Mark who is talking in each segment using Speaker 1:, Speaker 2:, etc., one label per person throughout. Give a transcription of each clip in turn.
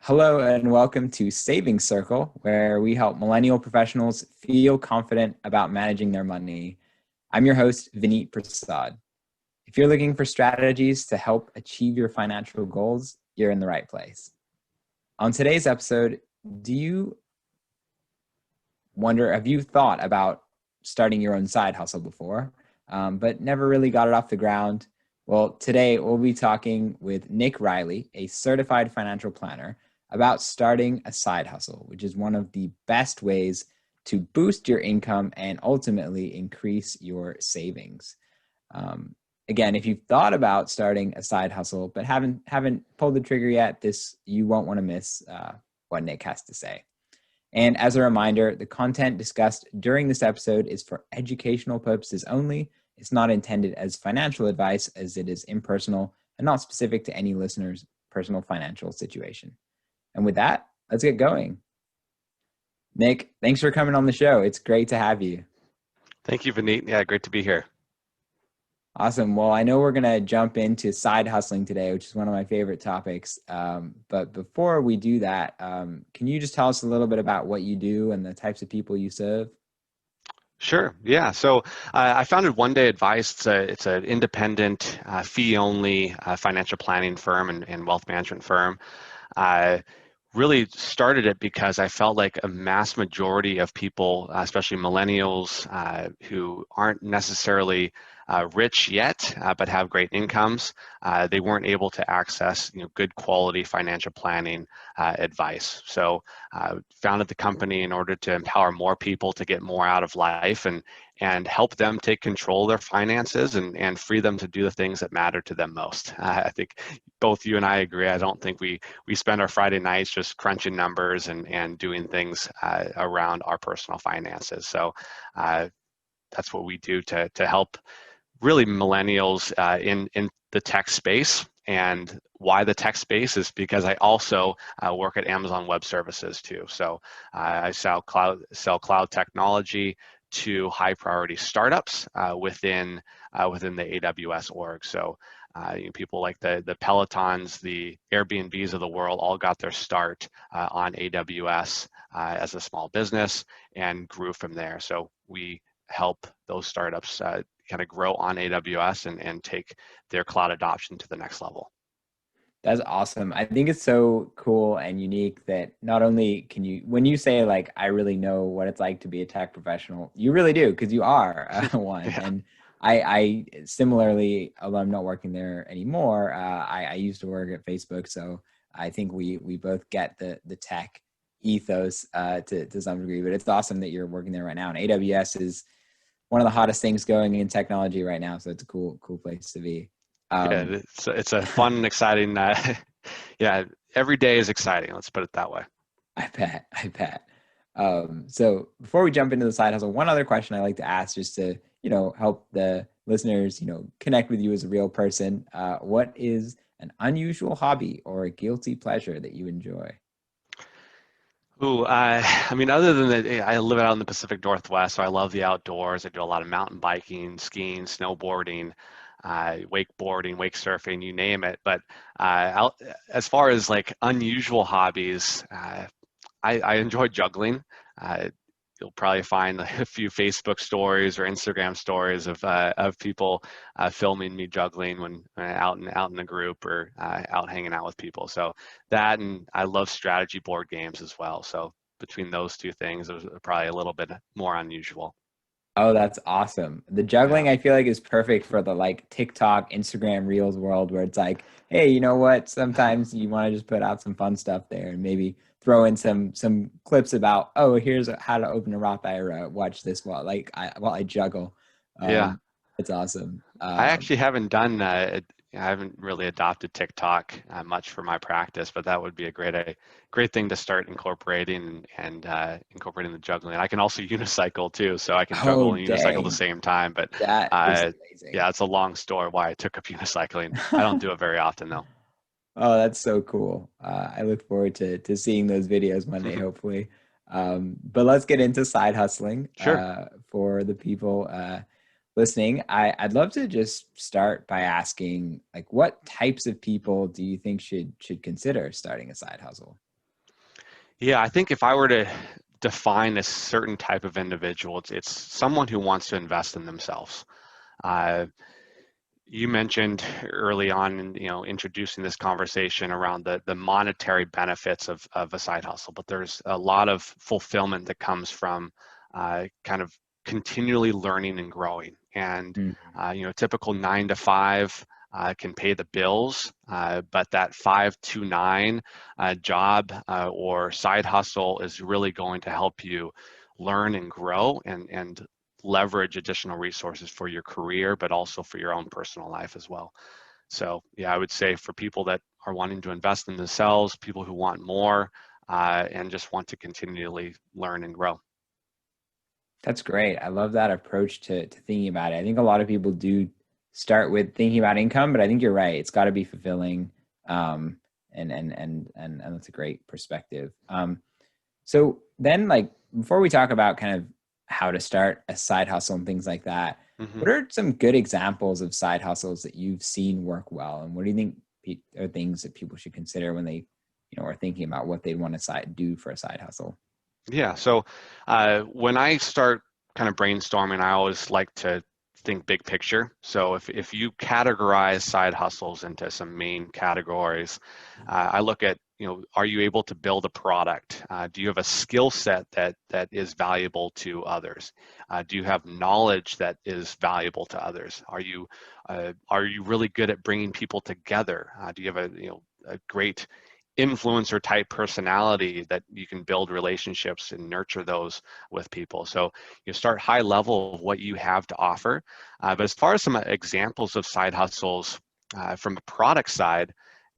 Speaker 1: Hello and welcome to Savings Circle, where we help millennial professionals feel confident about managing their money. I'm your host, Vineet Prasad. If you're looking for strategies to help achieve your financial goals, you're in the right place. On today's episode, do you wonder, have you thought about starting your own side hustle before, but never really got it off the ground? Well, today we'll be talking with Nick Reilly, a certified financial planner, about starting a side hustle, which is one of the best ways to boost your income and ultimately increase your savings. Again, if you've thought about starting a side hustle but haven't pulled the trigger yet, you won't want to miss what Nick has to say. And as a reminder, the content discussed during this episode is for educational purposes only. It's not intended as financial advice, as it is impersonal and not specific to any listener's personal financial situation. And with that, let's get going. Nick, thanks for coming on the show. It's great to have you.
Speaker 2: Thank you, Vineet. Yeah, great to be here.
Speaker 1: Awesome. Well, I know we're going to jump into side hustling today, which is one of my favorite topics. But before we do that, can you just tell us a little bit about what you do and the types of people you serve?
Speaker 2: Sure. Yeah. So I founded One Day Advice. It's an independent, fee-only financial planning firm and wealth management firm. I really started it because I felt like a mass majority of people, especially millennials, who aren't necessarily rich yet, but have great incomes, they weren't able to access good quality financial planning advice. So founded the company in order to empower more people to get more out of life and help them take control of their finances and free them to do the things that matter to them most. I think both you and I agree. I don't think we spend our Friday nights just crunching numbers and doing things around our personal finances. So that's what we do to help really millennials in the tech space. And why the tech space is because I also work at Amazon Web Services too. So I sell cloud technology to high priority startups within the AWS org. So people like the Pelotons, the Airbnbs of the world all got their start on AWS as a small business and grew from there. So we help those startups kind of grow on AWS and take their cloud adoption to the next level.
Speaker 1: That's awesome. I think it's so cool and unique that not only can you, when you say like, I really know what it's like to be a tech professional, you really do, because you are one.
Speaker 2: Yeah.
Speaker 1: And I similarly, although I'm not working there anymore, I used to work at Facebook. So I think we both get the tech ethos to some degree, but it's awesome that you're working there right now. And AWS is one of the hottest things going in technology right now. So it's a cool place to be.
Speaker 2: Yeah, it's a fun and exciting. Yeah, every day is exciting. Let's put it that way.
Speaker 1: I bet. So before we jump into the side hustle, one other question I like to ask just to, help the listeners, connect with you as a real person. What is an unusual hobby or a guilty pleasure that you enjoy?
Speaker 2: Ooh, I mean, other than that, I live out in the Pacific Northwest, so I love the outdoors. I do a lot of mountain biking, skiing, snowboarding, wakeboarding, wake surfing, you name it. But as far as like unusual hobbies, I enjoy juggling. Uh, you'll probably find a few Facebook stories or Instagram stories of people filming me juggling when out in a group or out hanging out with people. So that, and I love strategy board games as well. So between those two things, it was probably a little bit more unusual.
Speaker 1: Oh, that's awesome. The
Speaker 2: Yeah.
Speaker 1: juggling I feel like is perfect for the like TikTok, Instagram Reels world where it's like, hey, you know what? Sometimes you want to just put out some fun stuff there and maybe throw in some clips about, oh, here's how to open a Roth IRA. Watch this while I juggle.
Speaker 2: Yeah.
Speaker 1: It's awesome.
Speaker 2: I actually haven't done I haven't really adopted TikTok much for my practice, but that would be a great thing to start incorporating and incorporating the juggling. I can also unicycle too, so I can
Speaker 1: Oh,
Speaker 2: juggle and unicycle at the
Speaker 1: dang.
Speaker 2: same time. But
Speaker 1: That is amazing.
Speaker 2: yeah, it's a long story why I took up unicycling. I don't do it very often though.
Speaker 1: Oh, that's so cool. I look forward to seeing those videos one day, hopefully. But let's get into side hustling
Speaker 2: Sure.
Speaker 1: for the people listening. I'd love to just start by asking, like, what types of people do you think should consider starting a side hustle?
Speaker 2: Yeah, I think if I were to define a certain type of individual, it's someone who wants to invest in themselves. Uh, you mentioned early on, introducing this conversation around the monetary benefits of a side hustle, but there's a lot of fulfillment that comes from kind of continually learning and growing. And
Speaker 1: Mm.
Speaker 2: typical 9 to 5 can pay the bills, but that 5 to 9 job or side hustle is really going to help you learn and grow and leverage additional resources for your career, but also for your own personal life as well. So yeah, I would say for people that are wanting to invest in themselves, people who want more, and just want to continually learn and grow.
Speaker 1: That's great. I love that approach to thinking about it. I think a lot of people do start with thinking about income, but I think you're right. It's got to be fulfilling. Um, and that's a great perspective. So then, like, before we talk about kind of how to start a side hustle and things like that,
Speaker 2: Hmm.
Speaker 1: what are some good examples of side hustles that you've seen work well? And what do you think are things that people should consider when they, are thinking about what they'd want to do for a side hustle?
Speaker 2: Yeah, so when I start kind of brainstorming, I always like to think big picture. So if you categorize side hustles into some main categories, I look at, are you able to build a product? Do you have a skill set that is valuable to others? Do you have knowledge that is valuable to others? Are you really good at bringing people together? Do you have a great influencer type personality that you can build relationships and nurture those with people? So you start high level of what you have to offer. But as far as some examples of side hustles from the product side,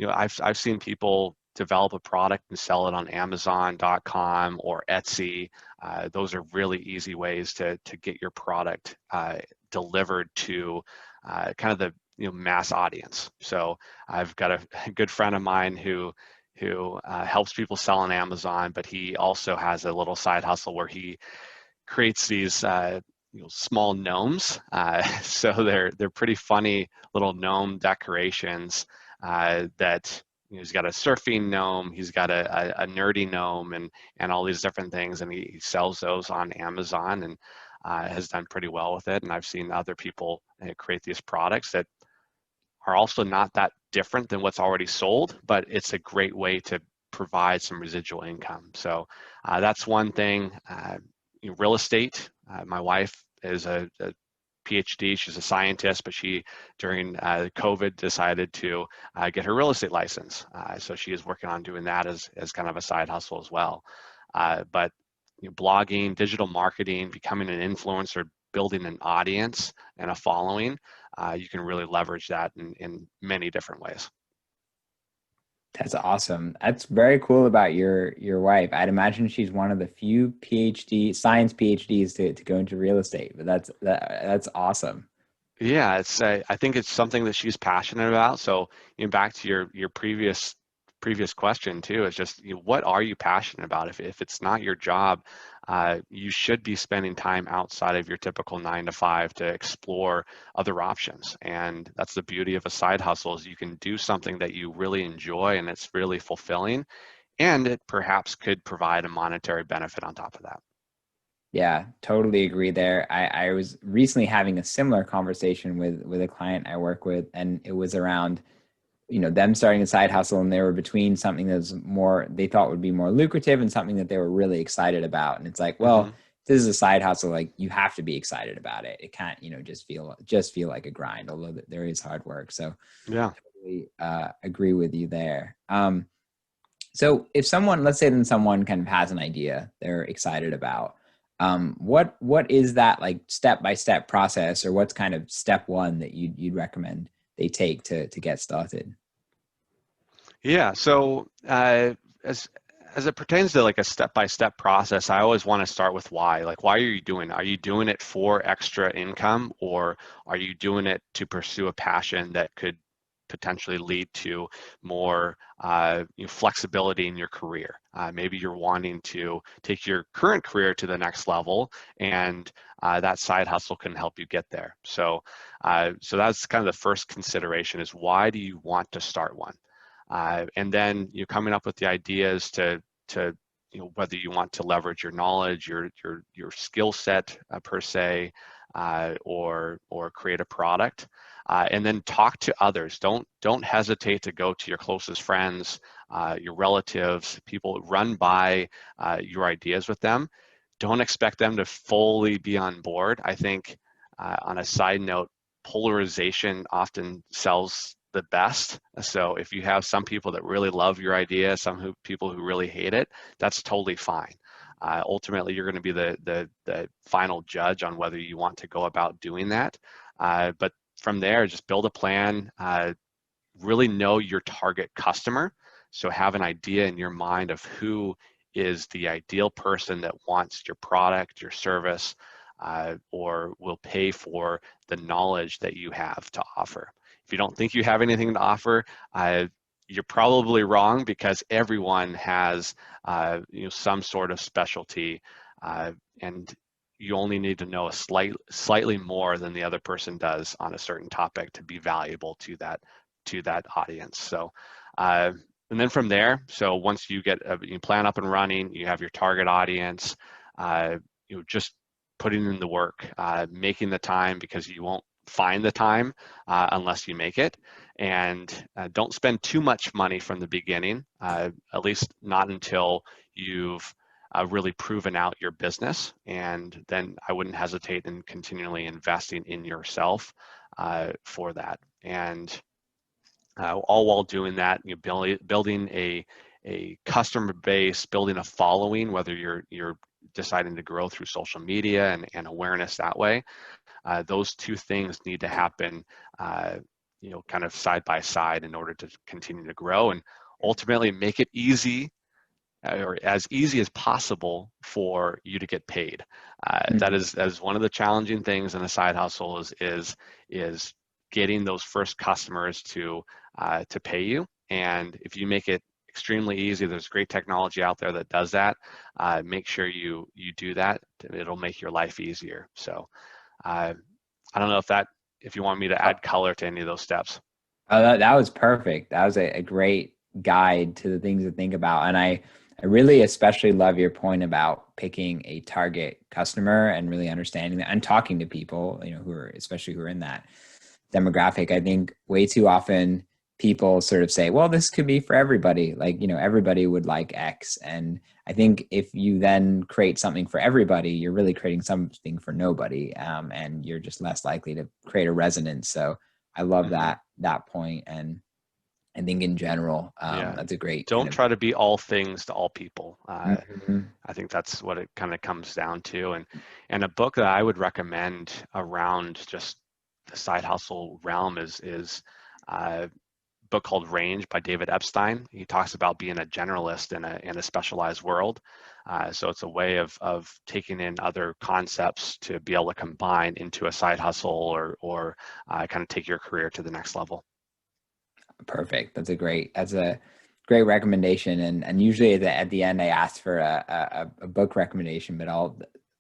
Speaker 2: I've seen people develop a product and sell it on Amazon.com or Etsy. Those are really easy ways to get your product delivered to kind of the mass audience. So I've got a good friend of mine who helps people sell on Amazon, but he also has a little side hustle where he creates these small gnomes. So they're pretty funny little gnome decorations that he's got a surfing gnome, he's got a nerdy gnome, and all these different things, and he sells those on Amazon and has done pretty well with it. And I've seen other people create these products that are also not that different than what's already sold, but it's a great way to provide some residual income. So that's one thing. Real estate. My wife is a PhD. She's a scientist, but she, during COVID, decided to get her real estate license. So she is working on doing that as kind of a side hustle as well. But blogging, digital marketing, becoming an influencer, building an audience and a following, you can really leverage that in many different ways.
Speaker 1: That's awesome. That's very cool about your wife. I'd imagine she's one of the few science PhDs to go into real estate, but that's awesome.
Speaker 2: Yeah, I think it's something that she's passionate about. So, back to your previous question too, is just what are you passionate about? If it's not your job, you should be spending time outside of your typical 9 to 5 to explore other options. And that's the beauty of a side hustle, is you can do something that you really enjoy and it's really fulfilling, and it perhaps could provide a monetary benefit on top of that.
Speaker 1: Yeah, totally agree there. I was recently having a similar conversation with a client I work with, and it was around, them starting a side hustle, and they were between something that's more they thought would be more lucrative and something that they were really excited about. And it's like, well,
Speaker 2: Hmm.
Speaker 1: this is a side hustle, like you have to be excited about it. It can't, just feel like a grind, although there is hard work. So
Speaker 2: Yeah.
Speaker 1: totally agree with you there. So if someone, let's say then someone kind of has an idea they're excited about, what is that like step by step process, or what's kind of step one that you'd recommend they take to get started?
Speaker 2: Yeah, so as it pertains to like a step-by-step process, I always want to start with why. Like, why are you doing it? Are you doing it for extra income, or are you doing it to pursue a passion that could potentially lead to more flexibility in your career? Maybe you're wanting to take your current career to the next level, and that side hustle can help you get there. So that's kind of the first consideration: is why do you want to start one? And then you're coming up with the ideas to whether you want to leverage your knowledge, your skill set per se, or create a product, and then talk to others. Don't hesitate to go to your closest friends, your relatives, people. Run by your ideas with them. Don't expect them to fully be on board. I think, on a side note, polarization often sells the best. So if you have some people that really love your idea, people who really hate it, that's totally fine. Ultimately, you're going to be the final judge on whether you want to go about doing that. But from there, just build a plan. Really know your target customer. So have an idea in your mind of who is the ideal person that wants your product, your service, or will pay for the knowledge that you have to offer. If you don't think you have anything to offer, you're probably wrong, because everyone has some sort of specialty, and you only need to know slightly more than the other person does on a certain topic to be valuable to that audience. So, and then from there, so once you get you plan up and running, you have your target audience, just putting in the work, making the time, because you won't find the time unless you make it. And don't spend too much money from the beginning, at least not until you've really proven out your business. And then I wouldn't hesitate in continually investing in yourself for that. And all while doing that, building a customer base, building a following, whether you're deciding to grow through social media and awareness that way. Those two things need to happen, kind of side by side, in order to continue to grow and ultimately make it easy, or as easy as possible, for you to get paid. That is one of the challenging things in a side hustle, is getting those first customers to pay you. And if you make it extremely easy, there's great technology out there that does that. Make sure you do that. It'll make your life easier. So I don't know if you want me to add color to any of those steps.
Speaker 1: Oh, that was perfect. That was a great guide to the things to think about. And I really especially love your point about picking a target customer and really understanding that and talking to people, who are in that demographic. I think way too often people sort of say, well, this could be for everybody. Like, everybody would like X. And I think if you then create something for everybody, you're really creating something for nobody. And you're just less likely to create a resonance. So I love that point. And I think in general, that's a great.
Speaker 2: Don't try to be all things to all people. I think that's what it kind of comes down to. And a book that I would recommend around just the side hustle realm is a book called Range by David Epstein. He talks about being a generalist in a specialized world. So it's a way of taking in other concepts to be able to combine into a side hustle, or kind of take your career to the next level.
Speaker 1: Perfect. That's a great recommendation. And usually at the end I ask for a book recommendation, but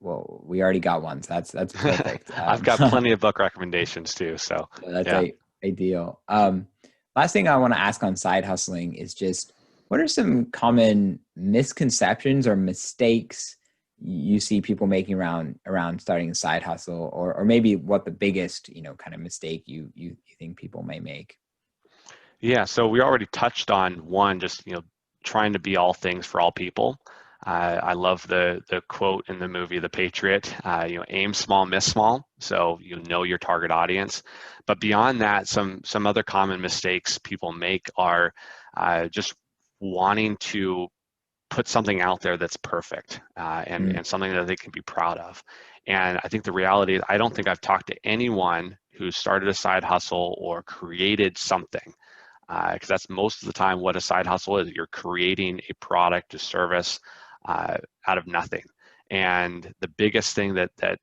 Speaker 1: we already got one, so that's perfect.
Speaker 2: I've got plenty of book recommendations too. So
Speaker 1: that's ideal. Last thing I want to ask on side hustling is just, what are some common misconceptions or mistakes you see people making around starting a side hustle, or maybe what the biggest, kind of mistake you think people may make?
Speaker 2: Yeah, so we already touched on one, just trying to be all things for all people. I love the quote in the movie The Patriot. Aim small, miss small. So your target audience. But beyond that, some other common mistakes people make are just wanting to put something out there that's perfect, and something that they can be proud of. And I think the reality is, I don't think I've talked to anyone who started a side hustle or created something, because that's most of the time what a side hustle is. You're creating a product, a service, out of nothing. And the biggest thing that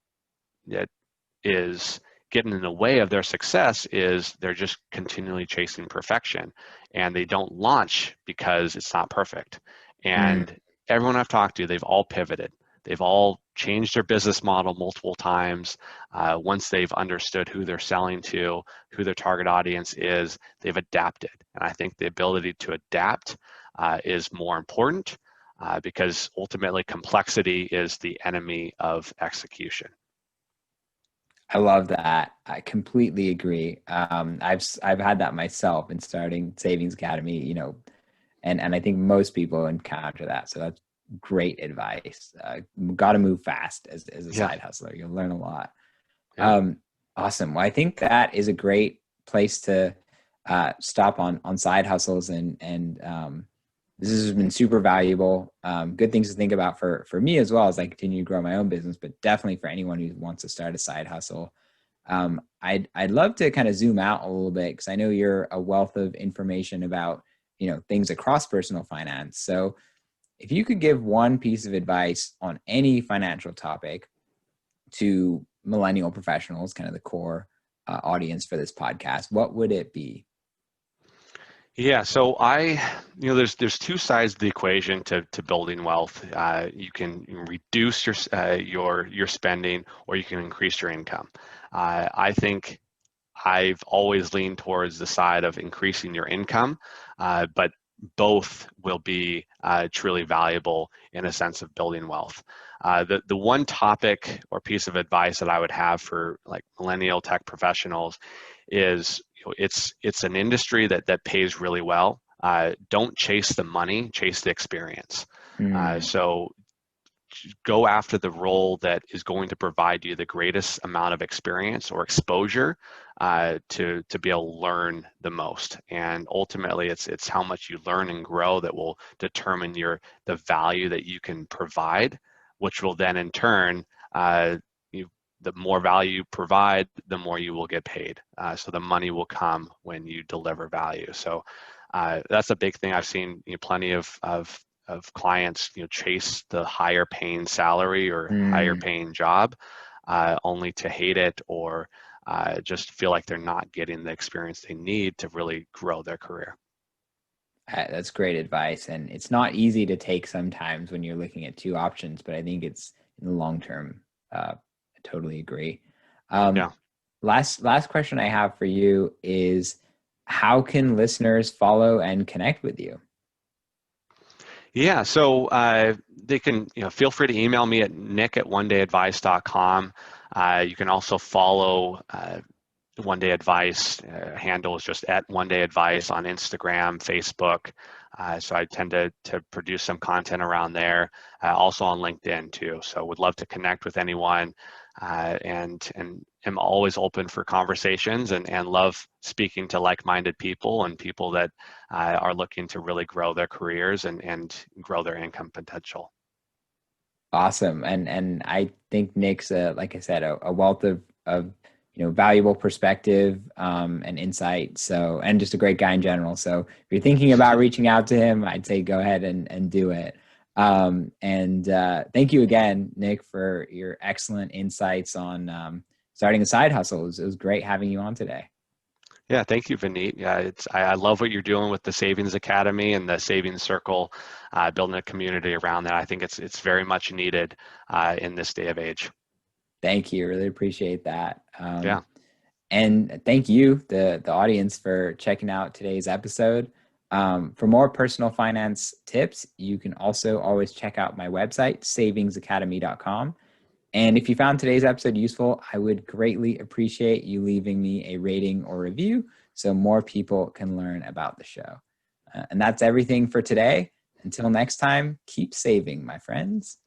Speaker 2: is getting in the way of their success is they're just continually chasing perfection, and they don't launch because it's not perfect. And everyone I've talked to, they've all pivoted. They've all changed their business model multiple times. Once they've understood who they're selling to, who their target audience is, they've adapted. And I think the ability to adapt is more important. because ultimately complexity is the enemy of execution.
Speaker 1: I love that. I completely agree. I've had that myself in starting Savings Academy, and I think most people encounter that. So that's great advice. Got to move fast as a
Speaker 2: Yeah,
Speaker 1: side hustler. You'll learn a lot.
Speaker 2: yeah,
Speaker 1: Awesome. Well, I think that is a great place to stop on side hustles, and this has been super valuable. Good things to think about for me as well as I continue to grow my own business, but definitely for anyone who wants to start a side hustle. I'd love to kind of zoom out a little bit because I know you're a wealth of information about things across personal finance. So if you could give one piece of advice on any financial topic to millennial professionals, kind of the core audience for this podcast, what would it be?
Speaker 2: yeah. So there's two sides of the equation to building wealth. You can reduce your spending, or you can increase your income. I think I've always leaned towards the side of increasing your income, but both will be truly valuable in a sense of building wealth. The one topic or piece of advice that I would have for like millennial tech professionals is, it's an industry that pays really well. Don't chase the money, chase the experience.
Speaker 1: Mm,
Speaker 2: So go after the role that is going to provide you the greatest amount of experience or exposure to be able to learn the most. And ultimately, it's how much you learn and grow that will determine the value that you can provide, which will then in turn, the more value you provide, the more you will get paid. So the money will come when you deliver value. So that's a big thing I've seen. Plenty of clients chase the higher paying salary or higher
Speaker 1: mm.
Speaker 2: paying job, only to hate it, or just feel like they're not getting the experience they need to really grow their career.
Speaker 1: That's great advice. And it's not easy to take sometimes when you're looking at two options, but I think it's in the long term. I totally agree. Um,
Speaker 2: Yeah.
Speaker 1: last question I have for you is how can listeners follow and connect with you?
Speaker 2: Yeah, so they can, feel free to email me at nick@onedayadvice.com. You can also follow One Day Advice. Handle is just at One Day Advice on Instagram, Facebook. So I tend to produce some content around there, also on LinkedIn too. So would love to connect with anyone, and am always open for conversations, and love speaking to like-minded people and people that are looking to really grow their careers and grow their income potential.
Speaker 1: Awesome. And I think Nick's like I said, a wealth of valuable perspective and insight. So, and just a great guy in general. So if you're thinking about reaching out to him, I'd say go ahead and do it. And thank you again, Nick, for your excellent insights on starting a side hustle. It was great having you on today.
Speaker 2: Yeah, thank you, Vineet. Yeah, I love what you're doing with the Savings Academy and the Savings Circle, building a community around that. I think it's very much needed in this day of age.
Speaker 1: Thank you. Really appreciate that.
Speaker 2: Yeah,
Speaker 1: And thank you, the audience, for checking out today's episode. For more personal finance tips, you can also always check out my website, savingsacademy.com. And if you found today's episode useful, I would greatly appreciate you leaving me a rating or review so more people can learn about the show. And that's everything for today. Until next time, keep saving, my friends.